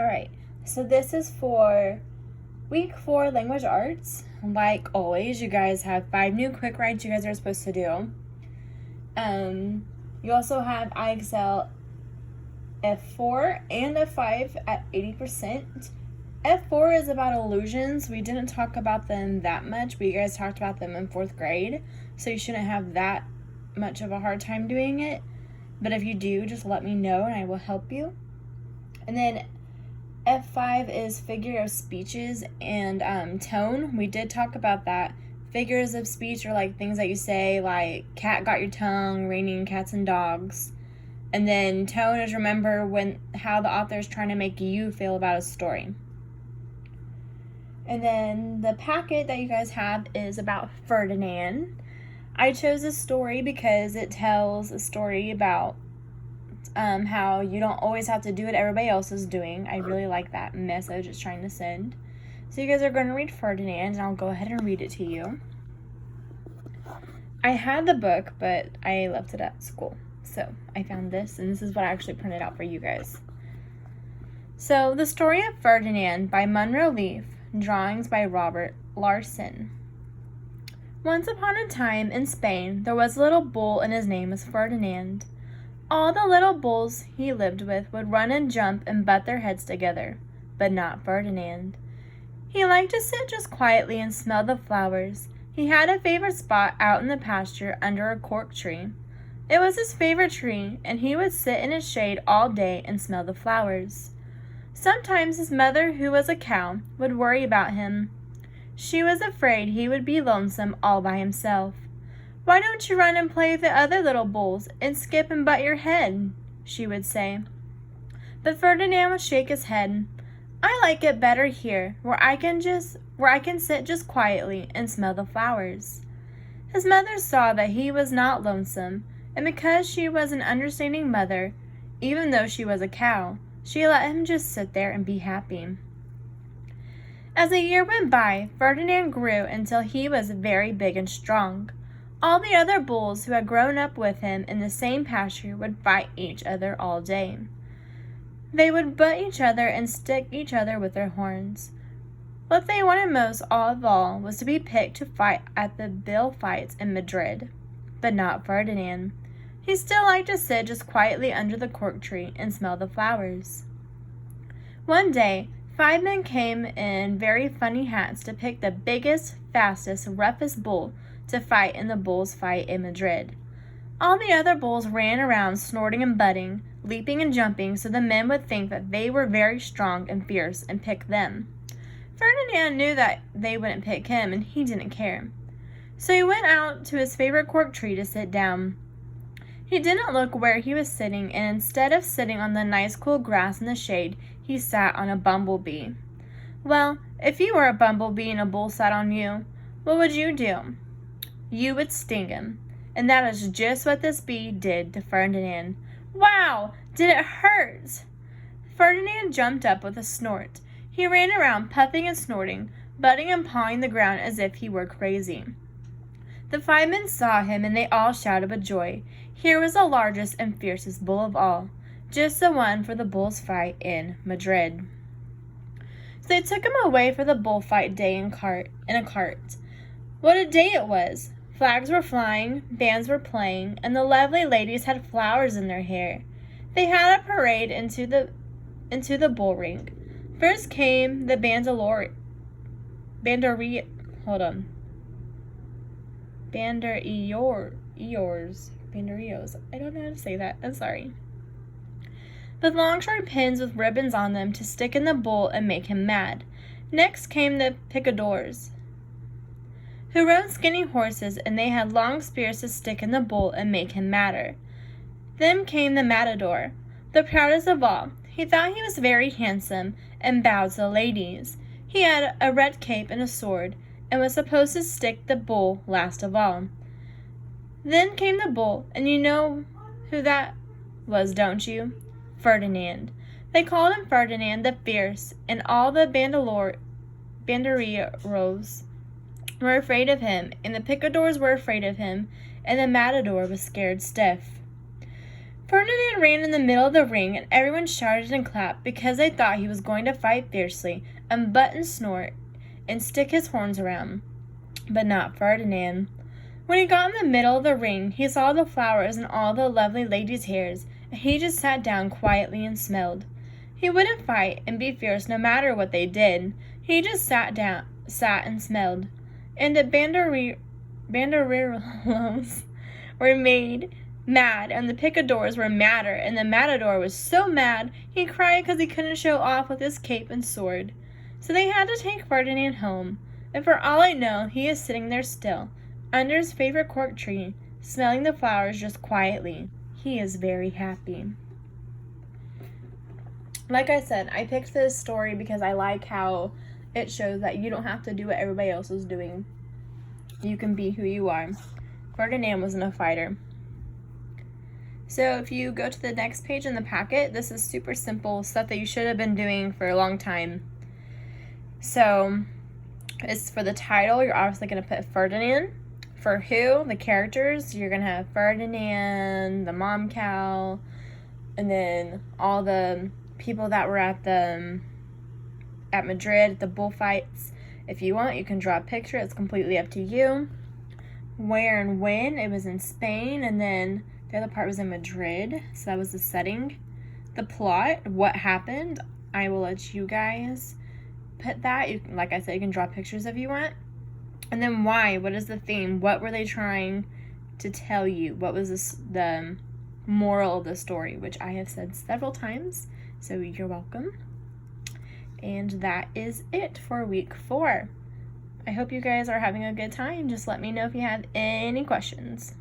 Alright, so this is for week 4 language arts. Like always, you guys have 5 new quick writes you guys are supposed to do. You also have IXL F4 and F5 at 80%. F4 is about illusions. We didn't talk about them that much, but you guys talked about them in 4th grade, so you shouldn't have that much of a hard time doing it. But if you do, just let me know and I will help you. And then F5 is figure of speeches and tone. We did talk about that. Figures of speech are like things that you say, like cat got your tongue, raining cats and dogs. And then tone is remember how the author is trying to make you feel about a story. And then the packet that you guys have is about Ferdinand. I chose this story because it tells a story about how you don't always have to do what everybody else is doing. I really like that message it's trying to send. So you guys are going to read Ferdinand, and I'll go ahead and read it to you. I had the book, but I left it at school. So I found this, and this is what I actually printed out for you guys. So, The Story of Ferdinand by Munro Leaf, drawings by Robert Larson. Once upon a time in Spain, there was a little bull, and his name was Ferdinand. All the little bulls he lived with would run and jump and butt their heads together, but not Ferdinand. He liked to sit just quietly and smell the flowers. He had a favorite spot out in the pasture under a cork tree. It was his favorite tree, and he would sit in its shade all day and smell the flowers. Sometimes his mother, who was a cow, would worry about him. She was afraid he would be lonesome all by himself. "Why don't you run and play with the other little bulls and skip and butt your head?" she would say. But Ferdinand would shake his head. "I like it better here, where I can sit just quietly and smell the flowers." His mother saw that he was not lonesome, and because she was an understanding mother, even though she was a cow, she let him just sit there and be happy. As the year went by, Ferdinand grew until he was very big and strong. All the other bulls who had grown up with him in the same pasture would fight each other all day. They would butt each other and stick each other with their horns. What they wanted most of all was to be picked to fight at the bull fights in Madrid. But not Ferdinand. He still liked to sit just quietly under the cork tree and smell the flowers. One day, 5 men came in very funny hats to pick the biggest, fastest, roughest bull to fight in the bulls' fight in Madrid. All the other bulls ran around snorting and butting, leaping and jumping so the men would think that they were very strong and fierce and pick them. Ferdinand knew that they wouldn't pick him, and he didn't care. So he went out to his favorite cork tree to sit down. He didn't look where he was sitting, and instead of sitting on the nice cool grass in the shade, he sat on a bumblebee. Well, if you were a bumblebee and a bull sat on you, what would you do? You would sting him. And that is just what this bee did to Ferdinand. Wow! Did it hurt? Ferdinand jumped up with a snort. He ran around puffing and snorting, butting and pawing the ground as if he were crazy. The 5 men saw him, and they all shouted with joy. Here was the largest and fiercest bull of all, just the one for the bulls' fight in Madrid. So they took him away for the bullfight day in a cart. What a day it was! Flags were flying, bands were playing, and the lovely ladies had flowers in their hair. They had a parade into the bull ring. First came the banderillos. I don't know how to say that. I'm sorry. With long short pins with ribbons on them to stick in the bull and make him mad. Next came the picadors, who rode skinny horses, and they had long spears to stick in the bull and make him madder. Then came the matador, the proudest of all. He thought he was very handsome and bowed to the ladies. He had a red cape and a sword, and was supposed to stick the bull last of all. Then came the bull, and you know who that was, don't you? Ferdinand. They called him Ferdinand the Fierce, and all the banderillos were afraid of him, and the picadors were afraid of him, and the matador was scared stiff. Ferdinand ran in the middle of the ring, and everyone shouted and clapped because they thought he was going to fight fiercely and butt and snort and stick his horns around. But not Ferdinand. When he got in the middle of the ring, he saw the flowers and all the lovely ladies' hairs, and he just sat down quietly and smelled. He wouldn't fight and be fierce no matter what they did. He just sat and smelled. And the banderillos were made mad, and the picadors were madder, and the matador was so mad he cried because he couldn't show off with his cape and sword. So they had to take Ferdinand home, and for all I know, he is sitting there still, under his favorite cork tree, smelling the flowers just quietly. He is very happy. Like I said, I picked this story because I like how it shows that you don't have to do what everybody else is doing. You can be who you are. Ferdinand wasn't a fighter. So if you go to the next page in the packet, this is super simple stuff that you should have been doing for a long time. So it's for the title, you're obviously going to put Ferdinand. For who, the characters, you're going to have Ferdinand, the mom cow, and then all the people that were at Madrid, at the bullfights. If you want, you can draw a picture. It's completely up to you. Where and when, it was in Spain, and then the other part was in Madrid, so that was the setting. The plot, what happened, I will let you guys put that. Like I said, you can draw pictures if you want. And then why, what is the theme? What were they trying to tell you? What was the moral of the story, which I have said several times, so you're welcome. And that is it for week 4. I hope you guys are having a good time. Just let me know if you have any questions.